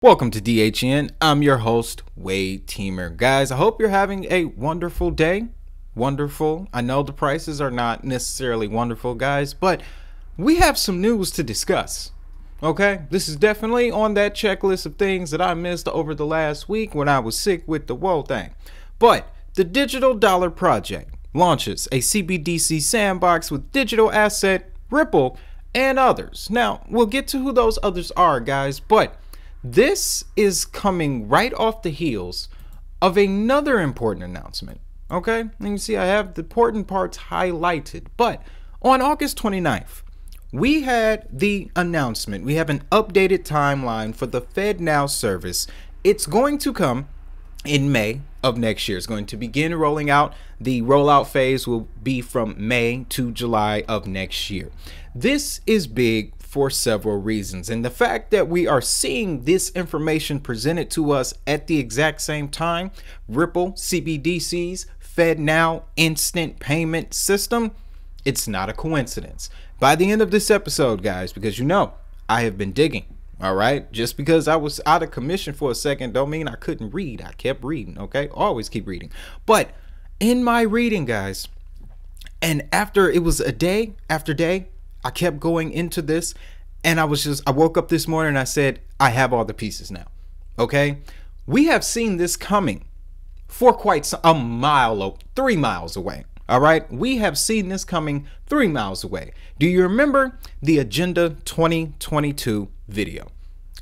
Welcome to DHN. I'm your host, Wade Teamer. Guys, I hope you're having a wonderful day. Wonderful. I know the prices are not necessarily wonderful, guys, but we have some news to discuss. Okay? This is definitely on that checklist of things that I missed over the last week when I was sick with the woe thing. But the Digital Dollar Project launches a CBDC sandbox with digital asset, Ripple, and others. Now, we'll get to who those others are, guys, but this is coming right off the heels of another important announcement. Okay, and you see I have the important parts highlighted, but on August 29th, we had the announcement. We have an updated timeline for the FedNow service. It's going to come in May of next year. It's going to begin rolling out. The rollout phase will be from May to July of next year. This is big for several reasons, and the fact that we are seeing this information presented to us at the exact same time, Ripple, CBDCs, FedNow, instant payment system, it's not a coincidence. By the end of this episode, guys, because you know I have been digging, all right? Just because I was out of commission for a second don't mean I couldn't read. I kept reading, okay? Always keep reading. But in my reading, guys, and after it was a day after day, I kept going into this, and I woke up this morning and I said, I have all the pieces now. Okay. We have seen this coming for quite a mile, 3 miles away. All right. We have seen this coming 3 miles away. Do you remember the Agenda 2022 video?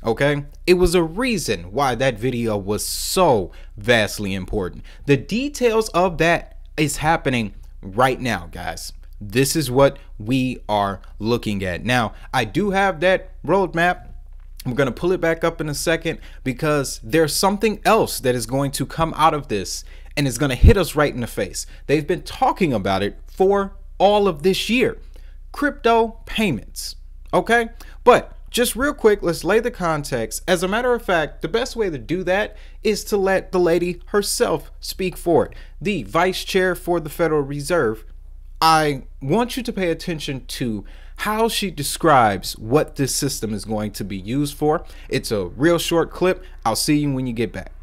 Okay. It was a reason why that video was so vastly important. The details of that is happening right now, guys. This is what we are looking at. Now, I do have that roadmap. I'm going to pull it back up in a second because there's something else that is going to come out of this and is going to hit us right in the face. They've been talking about it for all of this year. Crypto payments. Okay? But just real quick, let's lay the context. As a matter of fact, the best way to do that is to let the lady herself speak for it. The vice chair for the Federal Reserve. I want you to pay attention to how she describes what this system is going to be used for. It's a real short clip. I'll see you when you get back.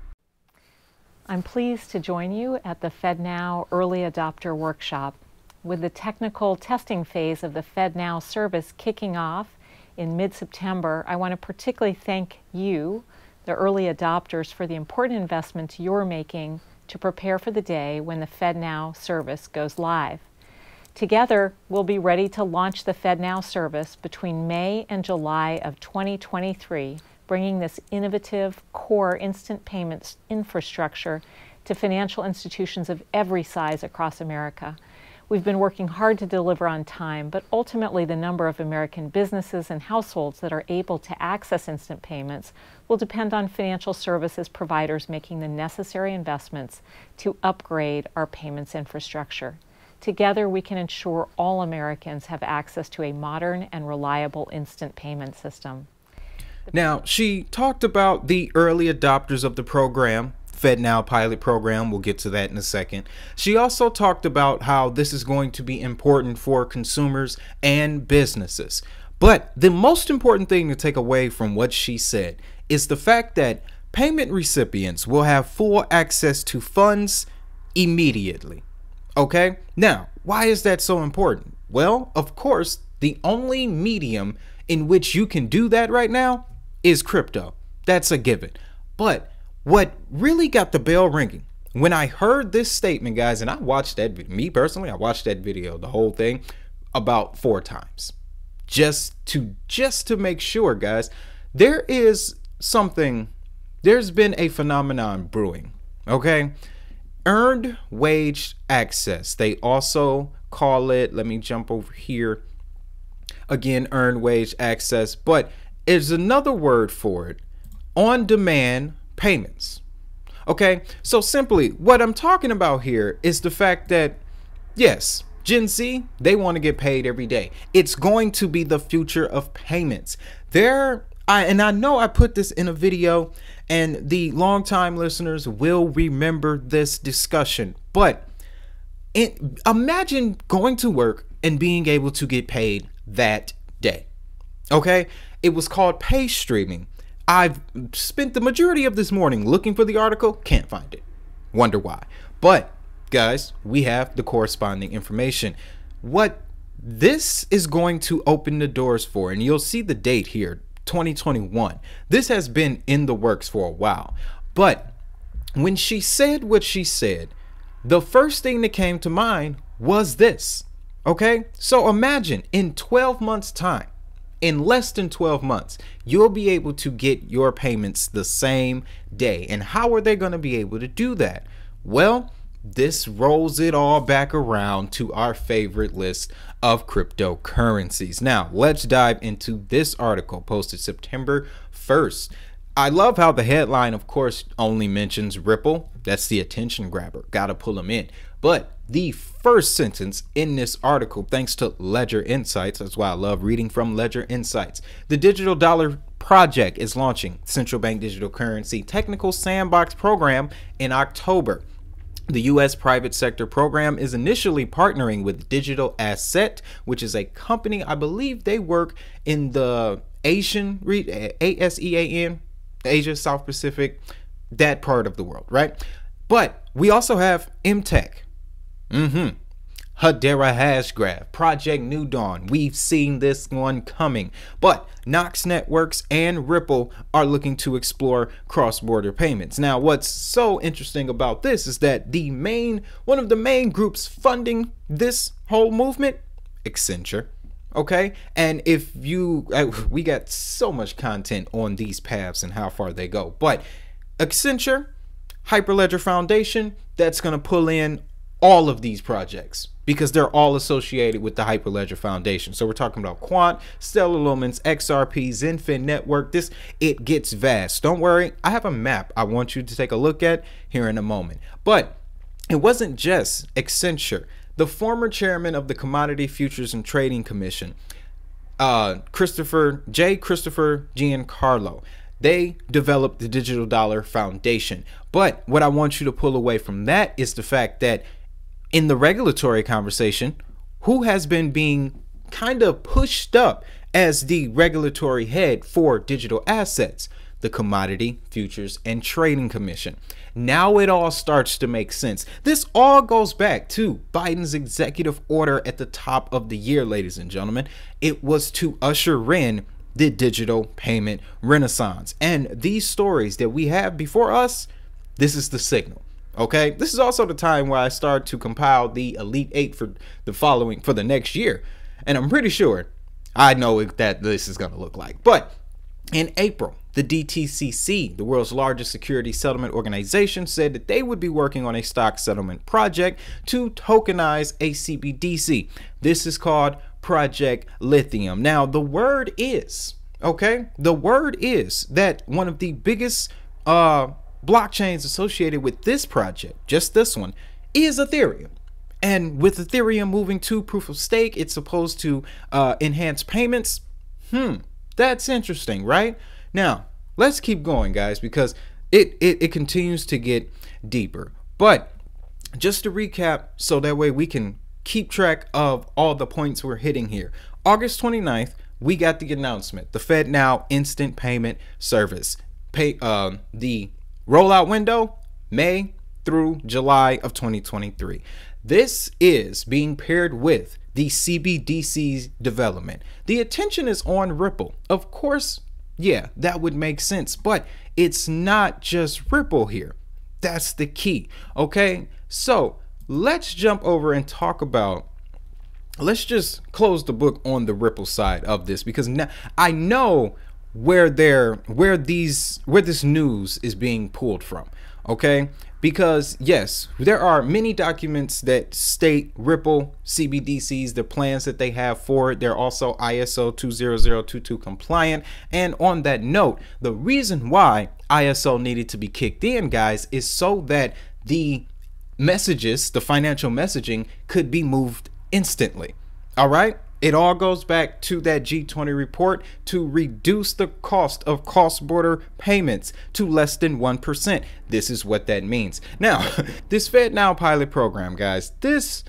I'm pleased to join you at the FedNow Early Adopter Workshop. With the technical testing phase of the FedNow service kicking off in mid-September, I want to particularly thank you, the early adopters, for the important investments you're making to prepare for the day when the FedNow service goes live. Together, we'll be ready to launch the FedNow service between May and July of 2023, bringing this innovative core instant payments infrastructure to financial institutions of every size across America. We've been working hard to deliver on time, but ultimately the number of American businesses and households that are able to access instant payments will depend on financial services providers making the necessary investments to upgrade our payments infrastructure. Together, we can ensure all Americans have access to a modern and reliable instant payment system. Now, she talked about the early adopters of the program, FedNow pilot program. We'll get to that in a second. She also talked about how this is going to be important for consumers and businesses. But the most important thing to take away from what she said is the fact that payment recipients will have full access to funds immediately. Okay, now, why is that so important? Well, of course, the only medium in which you can do that right now is crypto. That's a given. But what really got the bell ringing when I heard this statement, guys, and I watched that video, me personally, I watched that video, the whole thing, about 4 times. Just to make sure, guys, there's been a phenomenon brewing, okay? Earned wage access. They also call it, let me jump over here again, earned wage access, but there's another word for it, on-demand payments. Okay, so simply what I'm talking about here is the fact that, yes, Gen Z, they want to get paid every day. It's going to be the future of payments. I know I put this in a video, and the longtime listeners will remember this discussion, but imagine going to work and being able to get paid that day. Okay, it was called pay streaming. I've spent the majority of this morning looking for the article, can't find it. Wonder why. But guys, we have the corresponding information. What this is going to open the doors for, and you'll see the date here, 2021. This has been in the works for a while. But when she said what she said, the first thing that came to mind was this. Okay, so imagine in 12 months time, in less than 12 months, you'll be able to get your payments the same day. And how are they going to be able to do that? Well, this rolls it all back around to our favorite list of cryptocurrencies. Now, let's dive into this article posted September 1st. I love how the headline, of course, only mentions Ripple. That's the attention grabber. Gotta pull them in. But the first sentence in this article, thanks to Ledger Insights, that's why I love reading from Ledger Insights. The Digital Dollar Project is launching central bank digital currency technical sandbox program in October. The U.S. private sector program is initially partnering with Digital Asset, which is a company, I believe they work in the Asian, ASEAN, Asia, South Pacific, that part of the world, right? But we also have MTech, Hedera Hashgraph, Project New Dawn. We've seen this one coming, but Nox Networks and Ripple are looking to explore cross-border payments. Now, what's so interesting about this is that one of the main groups funding this whole movement, Accenture. Okay, and if we got so much content on these paths and how far they go, but Accenture, Hyperledger Foundation, that's going to pull in all of these projects because they're all associated with the Hyperledger Foundation. So we're talking about Quant, Stellar Lumens, XRP, Zenfin Network. It gets vast. Don't worry, I have a map I want you to take a look at here in a moment. But it wasn't just Accenture. The former chairman of the Commodity Futures and Trading Commission, Christopher Giancarlo, they developed the Digital Dollar Foundation. But what I want you to pull away from that is the fact that in the regulatory conversation, who has been being kind of pushed up as the regulatory head for digital assets? The Commodity Futures and Trading Commission. Now it all starts to make sense. This all goes back to Biden's executive order at the top of the year, ladies and gentlemen. It was to usher in the digital payment renaissance. And these stories that we have before us, this is the signal. Okay, this is also the time where I start to compile the Elite 8 for the next year. And I'm pretty sure I know that this is going to look like. But in April, the DTCC, the world's largest security settlement organization, said that they would be working on a stock settlement project to tokenize a CBDC. This is called Project Lithium. Now, the word is that one of the biggest blockchains associated with this project, just this one, is Ethereum. And with Ethereum moving to proof of stake, it's supposed to enhance payments. That's interesting, right? Now, let's keep going, guys, because it continues to get deeper. But just to recap, so that way we can keep track of all the points we're hitting here. August 29th, we got the announcement, the FedNow instant payment service. The rollout window, May through July of 2023. This is being paired with the CBDC's development. The attention is on Ripple. Of course, yeah, that would make sense, but it's not just Ripple here. That's the key. Okay, so let's jump over and talk about, let's just close the book on the Ripple side of this, because now I know where this news is being pulled from. Okay, because yes, there are many documents that state Ripple CBDCs, the plans that they have for it. They're also ISO 20022 compliant. And on that note, the reason why ISO needed to be kicked in, guys, is so that the messages, the financial messaging, could be moved instantly. All right. It all goes back to that G20 report to reduce the cost of cross-border payments to less than 1%. This is what that means. Now, this FedNow pilot program, guys, this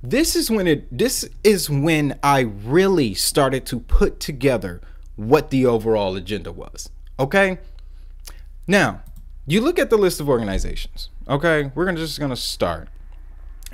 is when I really started to put together what the overall agenda was. Okay. Now, you look at the list of organizations. Okay. We're just going to start.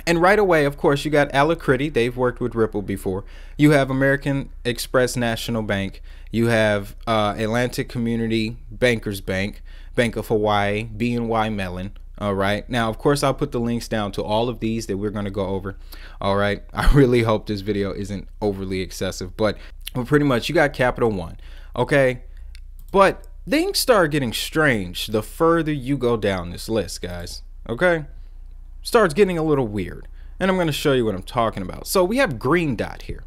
And right away, of course, you got Alacrity. They've worked with Ripple before. You have American Express National Bank. You have Atlantic Community Bankers Bank, Bank of Hawaii, BNY Mellon. All right. Now, of course, I'll put the links down to all of these that we're going to go over. All right. I really hope this video isn't overly excessive, but pretty much you got Capital One. Okay. But things start getting strange the further you go down this list, guys. Okay. Starts getting a little weird, and I'm going to show you what I'm talking about. So we have Green Dot here.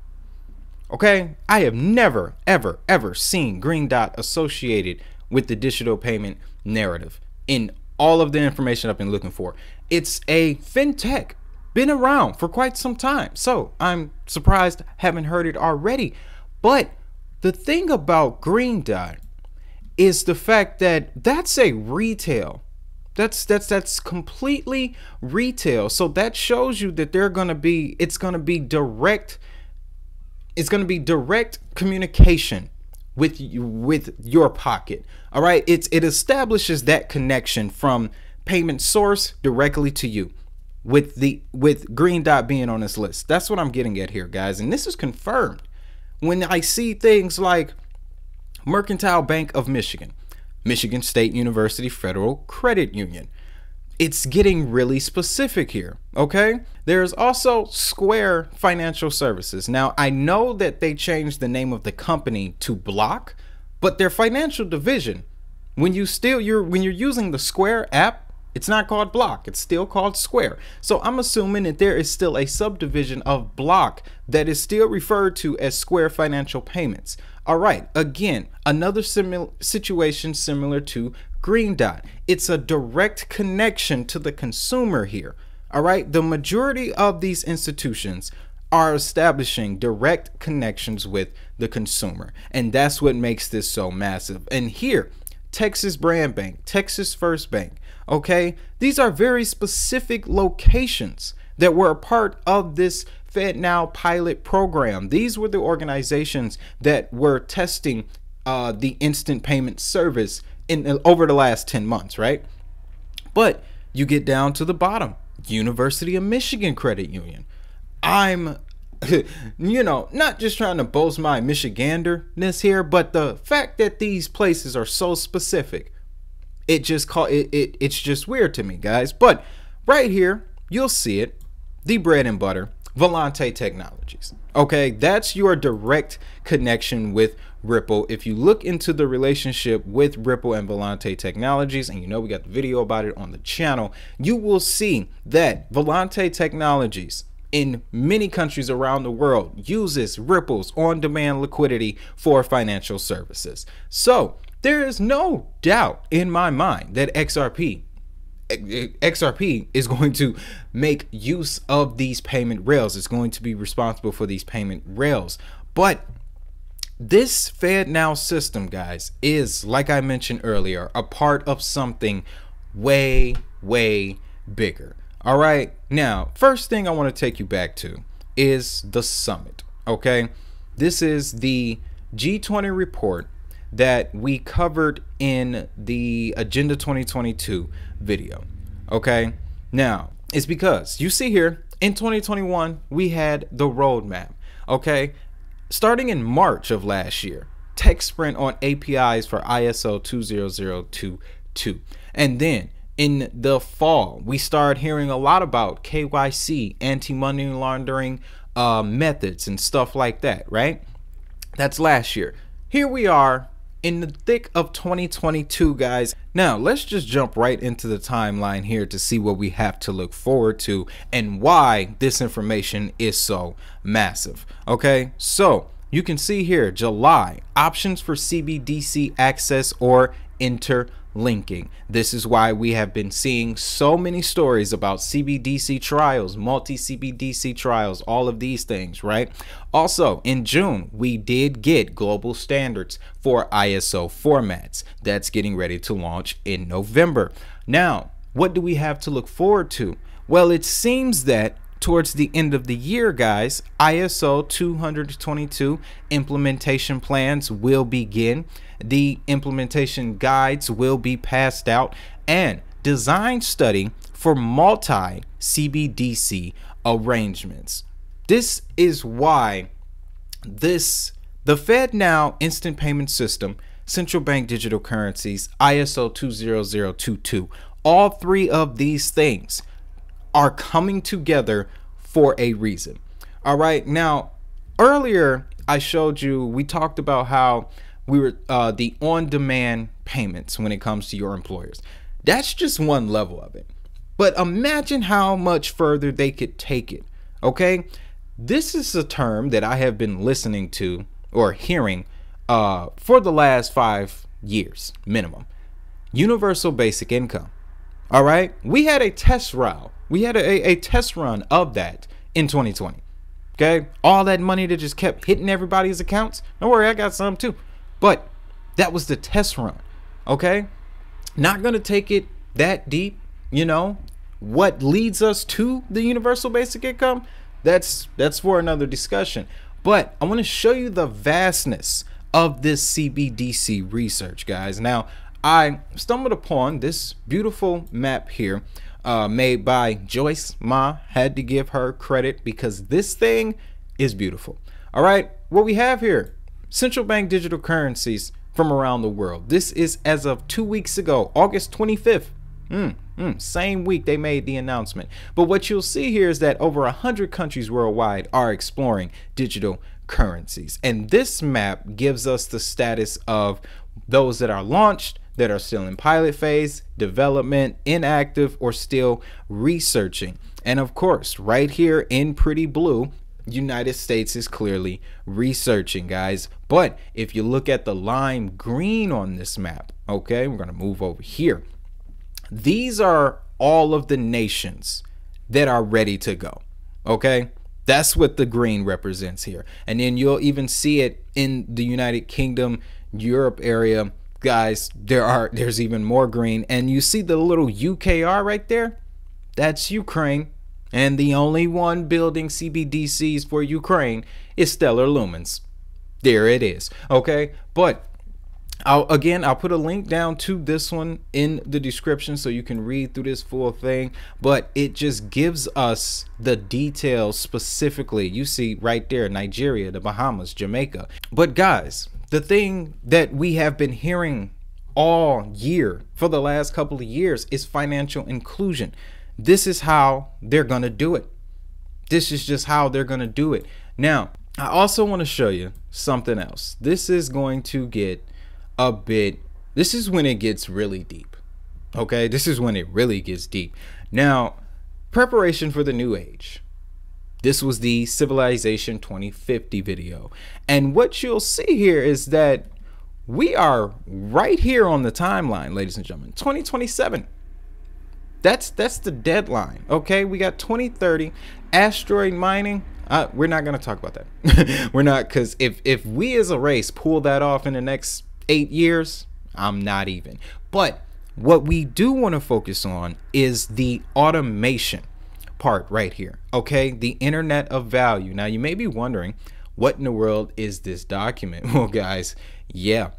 Okay, I have never ever seen Green Dot associated with the digital payment narrative in all of the information I've been looking for. It's a fintech, been around for quite some time, so I'm surprised I haven't heard it already. But the thing about Green Dot is the fact that that's a retail. That's completely retail. So that shows you that it's going to be direct communication with your pocket. All right, it establishes that connection from payment source directly to you with Green Dot being on this list. That's what I'm getting at here, guys, and this is confirmed when I see things like Mercantile Bank of Michigan, Michigan State University Federal Credit Union. It's getting really specific here, okay? There's also Square Financial Services. Now, I know that they changed the name of the company to Block, but their financial division, when you're using the Square app, it's not called Block, it's still called Square. So I'm assuming that there is still a subdivision of Block that is still referred to as Square Financial Payments. All right, again, another situation similar to Green Dot. It's a direct connection to the consumer here. All right, the majority of these institutions are establishing direct connections with the consumer, and that's what makes this so massive. And here, Texas Brand Bank, Texas First Bank, okay, these are very specific locations that were a part of this FedNow pilot program. These were the organizations that were testing the instant payment service over the last 10 months, right? But you get down to the bottom, University of Michigan Credit Union. I'm not just trying to boast my Michiganderness here, but the fact that these places are so specific, it's just weird to me, guys. But right here, you'll see it, the bread and butter, Volante Technologies. Okay, that's your direct connection with Ripple. If you look into the relationship with Ripple and Volante Technologies, and we got the video about it on the channel, you will see that Volante Technologies in many countries around the world uses Ripple's on-demand liquidity for financial services. So there is no doubt in my mind that XRP is going to make use of these payment rails. It's going to be responsible for these payment rails. But this FedNow system, guys, is, like I mentioned earlier, a part of something way bigger. All right. Now, first thing I want to take you back to is the summit. Okay. This is the G20 report that we covered in the Agenda 2022 video. Okay. Now, it's because you see here in 2021, we had the roadmap. Okay. Starting in March of last year, tech sprint on APIs for ISO 20022. And then in the fall, we started hearing a lot about KYC, anti-money laundering methods and stuff like that, right? That's last year. Here we are in the thick of 2022, guys. Now, let's just jump right into the timeline here to see what we have to look forward to and why this information is so massive. Okay, so you can see here, July, options for CBDC access or interlinking. This is why we have been seeing so many stories about CBDC trials, multi-CBDC trials, all of these things, right? Also, in June, we did get global standards for ISO formats. That's getting ready to launch in November. Now, what do we have to look forward to? Well, it seems that towards the end of the year, guys, ISO 222 implementation plans will begin. The implementation guides will be passed out, and design study for multi CBDC arrangements. This is why the FedNow instant payment system, central bank digital currencies, ISO 20022, all three of these things are coming together for a reason. All right. Now, earlier I showed you, we talked about how we were the on-demand payments when it comes to your employers. That's just one level of it. But imagine how much further they could take it. Okay. This is a term that I have been listening to or hearing for the last 5 years minimum. Universal basic income. All right. We had a test round. We had a test run of that in 2020. Okay. All that money that just kept hitting everybody's accounts. Don't worry, I got some too. But that was the test run. Okay. Not going to take it that deep. You know, what leads us to the universal basic income? That's for another discussion. But I want to show you the vastness of this CBDC research, guys. Now, I stumbled upon this beautiful map here made by Joyce Ma. Had to give her credit because this thing is beautiful. All right, what we have here, central bank digital currencies from around the world. This is as of 2 weeks ago, August 25th. Same week they made the announcement. But what you'll see here is that over 100 countries worldwide are exploring digital currencies. And this map gives us the status of those that are launched, that are still in pilot phase, development, inactive, or still researching. And of course, right here in pretty blue, United States is clearly researching, guys. But if you look at the lime green on this map, okay, we're going to move over here. These are all of the nations that are ready to go. Okay, that's what the green represents here. And then you'll even see it in the United Kingdom, Europe area, guys. There's even more green. And you see the little UKR right there? That's Ukraine. And the only one building CBDCs for Ukraine is Stellar Lumens. There it is. Okay, but I'll put a link down to this one in the description so you can read through this full thing, but it just gives us the details specifically. You see right there, Nigeria, the Bahamas, Jamaica. But guys, the thing that we have been hearing all year for the last couple of years is financial inclusion. This is how they're going to do it. This is just how they're going to do it. Now, I also want to show you something else. This is going to get this is when it gets really deep. Okay, this is when it really gets deep. Now, preparation for the new age. This was the Civilization 2050 video. And what you'll see here is that we are right here on the timeline, ladies and gentlemen. 2027. That's the deadline. Okay, we got 2030 asteroid mining. We're not going to talk about that. We're not, because if we as a race pull that off in the next 8 years, I'm not even. But what we do want to focus on is the automation part right here. Okay, the Internet of Value. Now you may be wondering, what in the world is this document? Well, guys, yeah,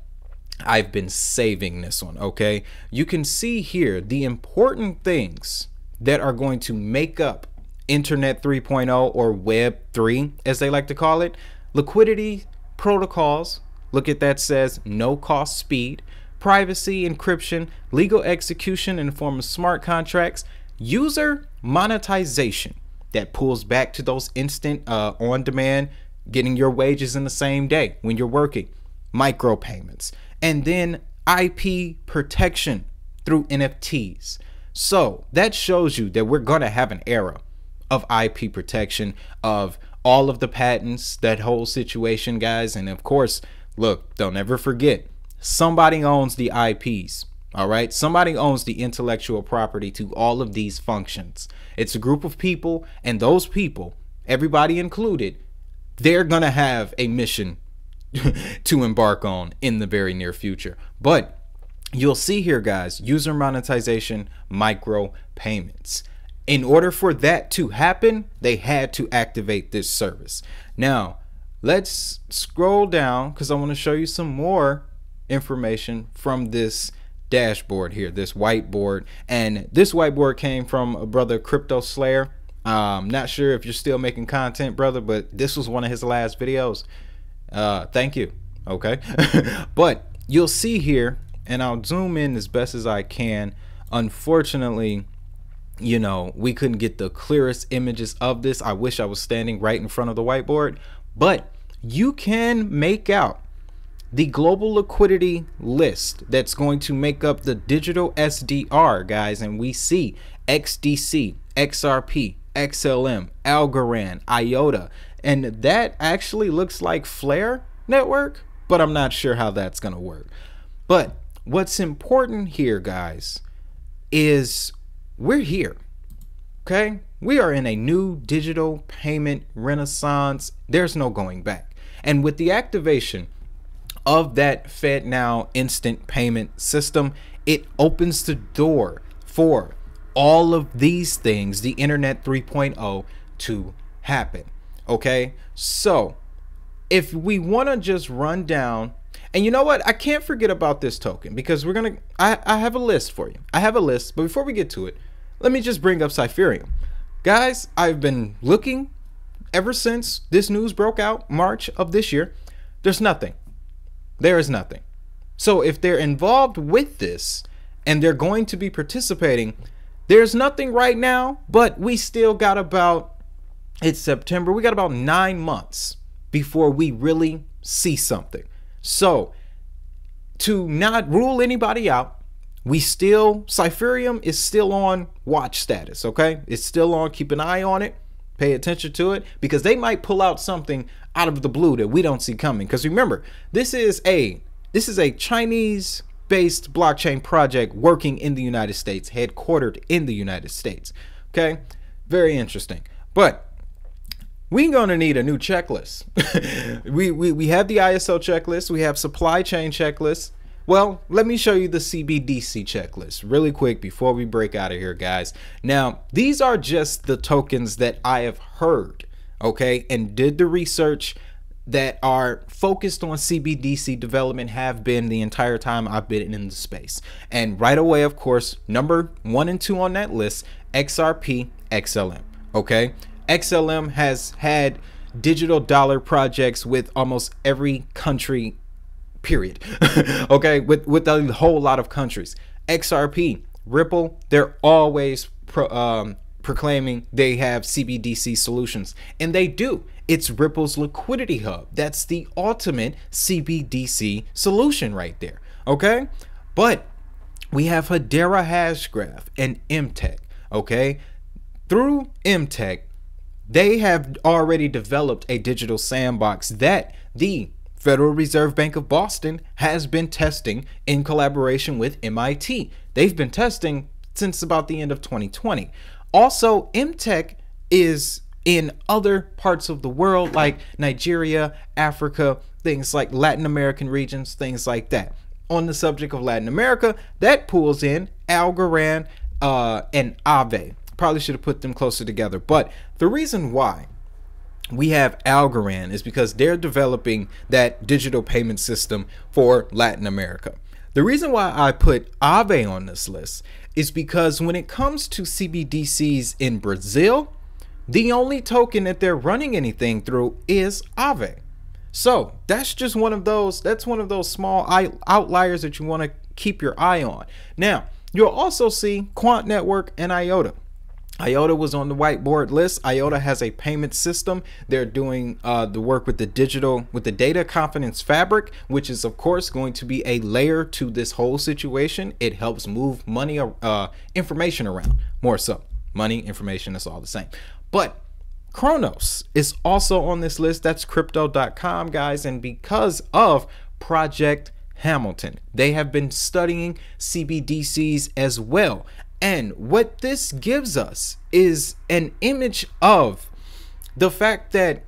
I've been saving this one. Okay, you can see here the important things that are going to make up Internet 3.0 or Web 3, as they like to call it. Liquidity protocols. Look at that, says no cost speed, privacy, encryption, legal execution in the form of smart contracts, user monetization that pulls back to those instant on demand, getting your wages in the same day when you're working, micropayments, and then IP protection through NFTs. So that shows you that we're going to have an era of IP protection, of all of the patents, that whole situation, guys. And of course, look, don't ever forget, somebody owns the IPs. All right, somebody owns the intellectual property to all of these functions. It's a group of people, and those people, everybody included, they're gonna have a mission to embark on in the very near future. But you'll see here, guys, user monetization, micro payments. In order for that to happen, they had to activate this service. Now, let's scroll down because I want to show you some more information from this dashboard here, this whiteboard. And this whiteboard came from a brother, Crypto Slayer. Not sure if you're still making content, brother, but this was one of his last videos. Thank you. Okay. But you'll see here, and I'll zoom in as best as I can. Unfortunately, you know, we couldn't get the clearest images of this. I wish I was standing right in front of the whiteboard, but you can make out the global liquidity list that's going to make up the digital SDR, guys. And we see XDC, XRP, XLM, Algorand, IOTA, and that actually looks like Flare network, but I'm not sure how that's going to work. But what's important here, guys, is we're here. Okay, we are in a new digital payment renaissance. There's no going back. And with the activation of that FedNow instant payment system, it opens the door for all of these things, the Internet 3.0, to happen. Okay, so if we want to just run down, and you know what, I can't forget about this token because we're gonna, I have a list for you. I have a list, but before we get to it, let me just bring up Siferium. Guys, I've been looking ever since this news broke out March of this year. There's nothing. There is nothing. So if they're involved with this and they're going to be participating, there's nothing right now, but we still got about, it's September, we got about 9 months before we really see something. So to not rule anybody out, Siferium is still on watch status, okay? It's still on, keep an eye on it, pay attention to it, because they might pull out something out of the blue that we don't see coming. Because remember, this is a Chinese-based blockchain project working in the United States, headquartered in the United States, okay? Very interesting. But we're going to need a new checklist. we have the ISO checklist. We have supply chain checklist. Well, let me show you the CBDC checklist really quick before we break out of here, guys. Now, these are just the tokens that I have heard, okay, and did the research that are focused on CBDC development, have been the entire time I've been in the space. And right away, of course, number 1 and 2 on that list, XRP, XLM, okay? XLM has had digital dollar projects with almost every country, period. Okay, with a whole lot of countries. XRP, Ripple, they're always proclaiming they have CBDC solutions, and they do. It's Ripple's liquidity hub. That's the ultimate CBDC solution right there. Okay, but we have Hedera Hashgraph and MTech. Okay, through MTech, they have already developed a digital sandbox that the Federal Reserve Bank of Boston has been testing in collaboration with MIT. They've been testing since about the end of 2020. Also, MTech is in other parts of the world like Nigeria, Africa, things like Latin American regions, things like that. On the subject of Latin America, that pulls in Algorand and Aave. Probably should have put them closer together, but the reason why we have Algorand is because they're developing that digital payment system for Latin America. The reason why I put Aave on this list is because when it comes to CBDCs in Brazil, the only token that they're running anything through is Aave. So that's just one of those, that's one of those small outliers that you want to keep your eye on. Now, you'll also see Quant Network and IOTA. IOTA was on the whiteboard list. IOTA has a payment system. They're doing the work with the data confidence fabric, which is of course going to be a layer to this whole situation. It helps move money, information around, more so. Money, information, it's all the same. But Chronos is also on this list. That's crypto.com, guys. And because of Project Hamilton, they have been studying CBDCs as well. And what this gives us is an image of the fact that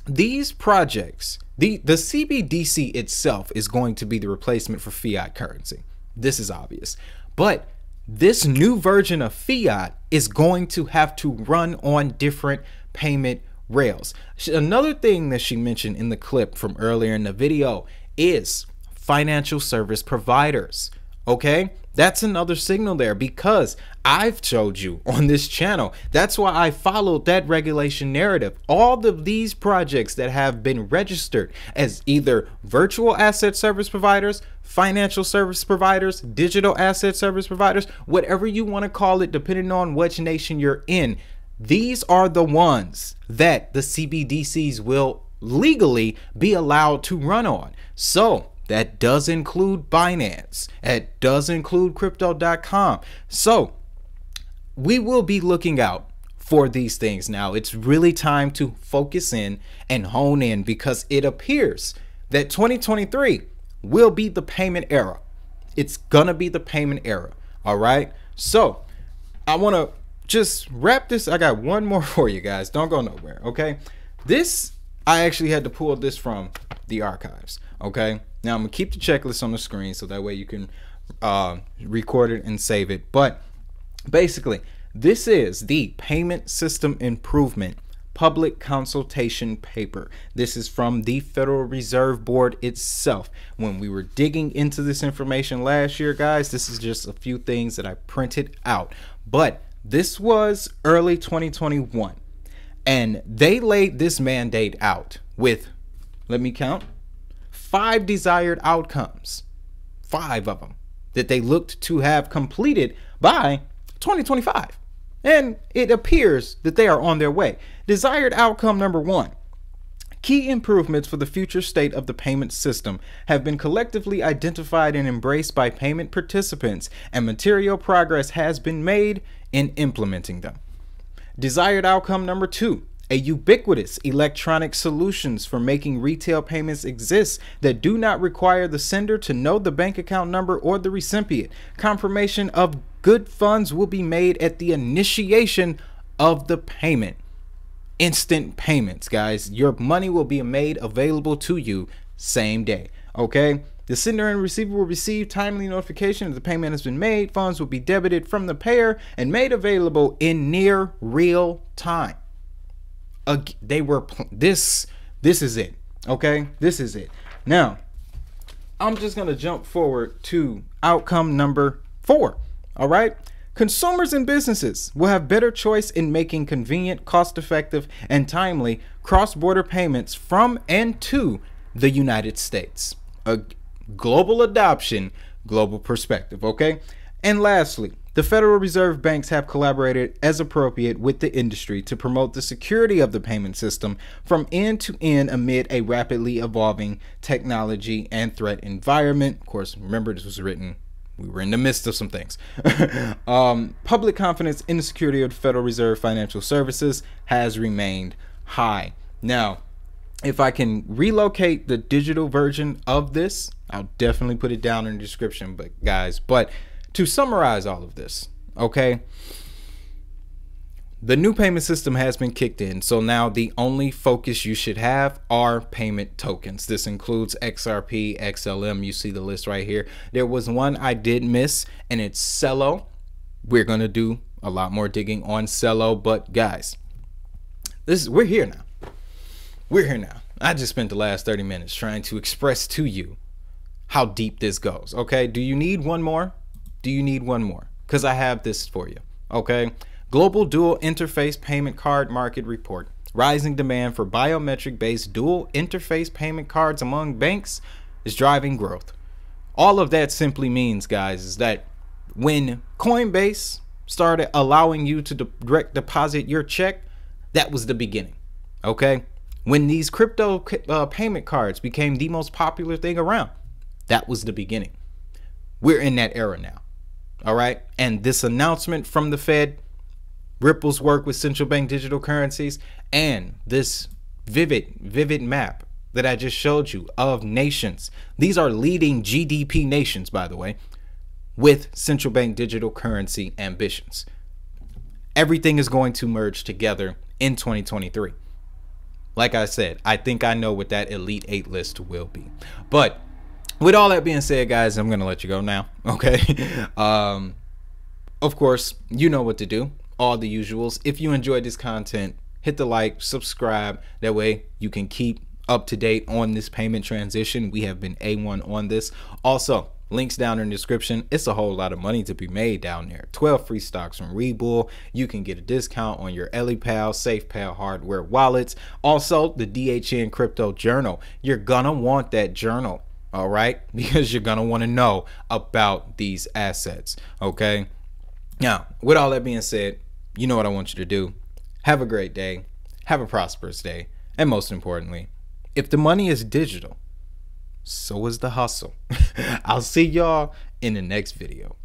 these projects, the CBDC itself is going to be the replacement for fiat currency. This is obvious. But this new version of fiat is going to have to run on different payment rails. Another thing that she mentioned in the clip from earlier in the video is financial service providers. Okay, that's another signal there, because I've showed you on this channel. That's why I followed that regulation narrative. All of these projects that have been registered as either virtual asset service providers, financial service providers, digital asset service providers, whatever you want to call it, depending on which nation you're in, these are the ones that the CBDCs will legally be allowed to run on. So that does include Binance. It does include crypto.com. So we will be looking out for these things now. It's really time to focus in and hone in, because it appears that 2023 will be the payment era. It's gonna be the payment era. All right. So I want to just wrap this. I got one more for you guys. Don't go nowhere. Okay. This, I actually had to pull this from the archives. Okay. Now I'm gonna keep the checklist on the screen so that way you can record it and save it. But basically, this is the Payment System Improvement Public Consultation Paper. This is from the Federal Reserve Board itself. When we were digging into this information last year, guys, this is just a few things that I printed out. But this was early 2021, and they laid this mandate out with, let me count, 5 desired outcomes, 5 of them that they looked to have completed by 2025. And it appears that they are on their way. Desired outcome number 1. Key improvements for the future state of the payment system have been collectively identified and embraced by payment participants, and material progress has been made in implementing them. Desired outcome number 2. A ubiquitous electronic solutions for making retail payments exist that do not require the sender to know the bank account number or the recipient. Confirmation of good funds will be made at the initiation of the payment. Instant payments, guys. Your money will be made available to you same day. Okay? The sender and receiver will receive timely notification that the payment has been made. Funds will be debited from the payer and made available in near real time. This is it. Okay, this is it. Now I'm just gonna jump forward to outcome number 4. All right, consumers and businesses will have better choice in making convenient, cost-effective, and timely cross-border payments from and to the United States. A global adoption, global perspective. Okay, and lastly, the Federal Reserve banks have collaborated as appropriate with the industry to promote the security of the payment system from end to end amid a rapidly evolving technology and threat environment. Of course, remember, this was written, we were in the midst of some things. Public confidence in the security of the Federal Reserve financial services has remained high. Now, if I can relocate the digital version of this, I'll definitely put it down in the description, but to summarize all of this, okay, the new payment system has been kicked in. So now the only focus you should have are payment tokens. This includes XRP, XLM. You see the list right here. There was one I did miss, and it's Cello. We're going to do a lot more digging on Cello. But guys, we're here now. We're here now. I just spent the last 30 minutes trying to express to you how deep this goes. Okay, do you need one more? Do you need one more? Because I have this for you. Okay. Global Dual Interface Payment Card Market Report. Rising demand for biometric-based dual interface payment cards among banks is driving growth. All of that simply means, guys, is that when Coinbase started allowing you to direct deposit your check, that was the beginning. Okay. When these crypto payment cards became the most popular thing around, that was the beginning. We're in that era now. All right. And this announcement from the Fed, Ripple's work with central bank digital currencies, and this vivid map that I just showed you of nations. These are leading GDP nations, by the way, with central bank digital currency ambitions. Everything is going to merge together in 2023. Like I said, I think I know what that Elite 8 list will be. But with all that being said, guys, I'm going to let you go now. Okay. Of course, you know what to do. all the usuals. If you enjoyed this content, hit the like, subscribe. That way you can keep up to date on this payment transition. We have been A1 on this. Also, links down in the description. It's a whole lot of money to be made down there. 12 free stocks from Rebull. You can get a discount on your EliPal, SafePal hardware wallets. Also, the DHN Crypto Journal. You're gonna want that journal, all right? Because you're gonna want to know about these assets, okay? Now, with all that being said, you know what I want you to do. Have a great day. Have a prosperous day. And most importantly, if the money is digital, so is the hustle. I'll see y'all in the next video.